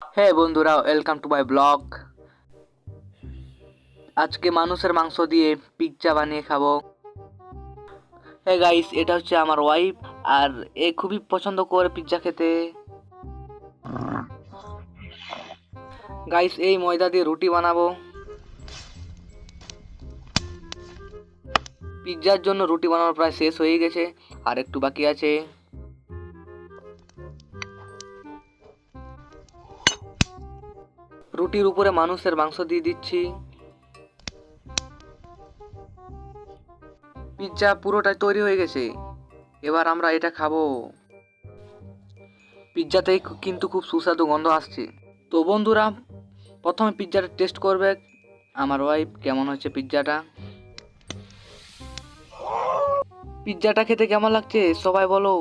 হ্যাঁ বন্ধুরা, welcome to my blog. আজকে মানুষের মাংস দিয়ে পিৎজা বানিয়ে খাবো। হ্যাঁ গাইস, এটা হচ্ছে আমার ওয়াইফ, আর এ খুবই পছন্দ করে পিৎজা খেতে। গাইস, এই ময়দা দিয়ে রুটি বানাবো। পিৎজার জন্য রুটি বানানো প্রায় শেষ হয়ে গেছে, আর একটু বাকি আছে। রুটির উপরে মানুষের মাংস দিয়ে দিচ্ছি। পিৎজা পুরোটাই তৈরি হয়ে গেছে, এবার আমরা এটা খাবো। পিৎজাতেই কিন্তু খুব সুস্বাদু গন্ধ আসছে। তো বন্ধুরা, প্রথমে পিৎজাটা টেস্ট করবে আমার ওয়াইফ। কেমন হচ্ছে পিৎজাটা? পিৎজাটা খেতে কেমন লাগছে সবাই বলো।